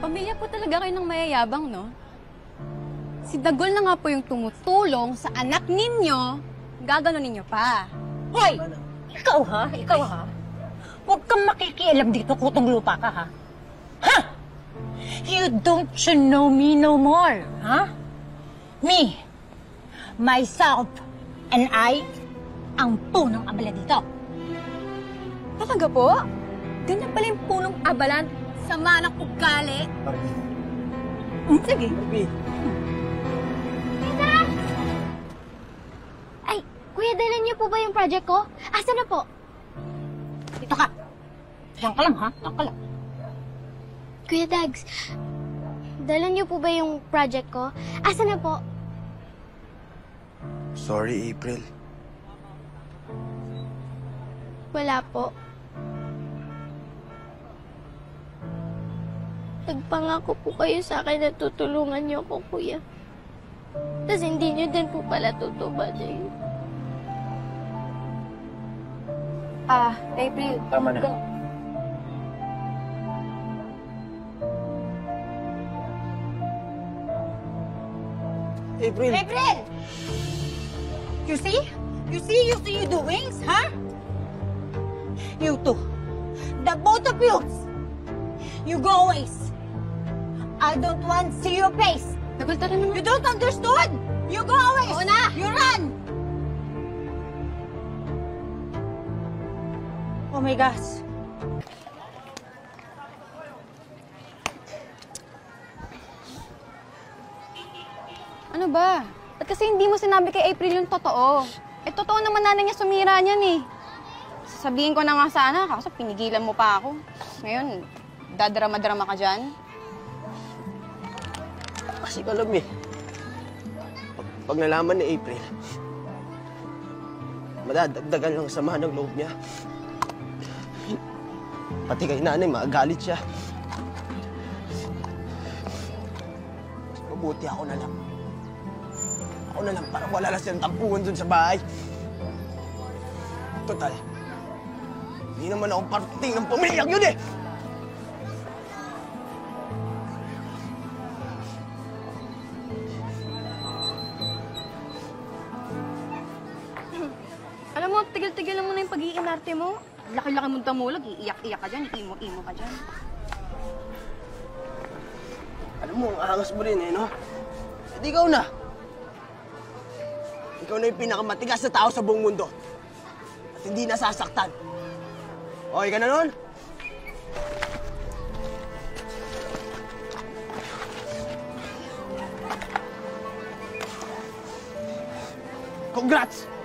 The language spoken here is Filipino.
Pamilya po talaga kayo ng mayayabang, no? Si Dagol na nga po yung tumutulong sa anak ninyo, gagano ninyo pa. Hoy! Ikaw ha? Ikaw ha? Huwag kang makikialam dito, kutong lupa ka ha? Ha? You don't know me no more, ha? Me, myself, and I, ang punong abala dito. Talaga po? Ganyan pala yung punong abalan, sama ng ugali. Sige. Ay, Kuya, dalan niyo po ba yung project ko? Asa na po? Dito ka. Diyan ka lang ha? Diyan ka lang. Kuya Dags, dalan niyo po ba yung project ko? Asa na po? Sorry, April. Wala po. Nagpangako po kayo sa akin na tutulungan niyo ako, Kuya. Tapos hindi niyo din po pala tutubad eh. April. Tama na. April! April! You see? You see your doings, huh? You two. The both of you. You go away. I don't want to see your face. Dagol, tara na nga. You don't understand? You go away. Oo na. You run. Oh my gosh. Ano ba? Ba't kasi hindi mo sinabi kay April yung totoo? Eh, totoo naman nanay niya sumira niyan eh. Sasabihin ko na nga sana, kaso pinigilan mo pa ako. Ngayon, dadrama-drama ka dyan. Kasi alam eh, pag nalaman ni April, madadagdagan lang sama ng loob niya. Pati kay nanay, magagalit siya. Mas mabuti ako na lang. Ako na lang, parang wala lang silang tampungan dun sa bahay. Total, hindi naman ako parting ng pamilyang yun eh! Alam mo, tigil-tigil lang mo na yung pag-iinarte mo. Laki-laki mong damulag, iiyak-iyak ka dyan, imo-imo ka dyan. Alam mo, ang angas mo rin eh, no? Eh, di ikaw na. Ikaw na yung pinakamatigas na tao sa buong mundo. At hindi nasasaktan. Okay ka na nun? Congrats!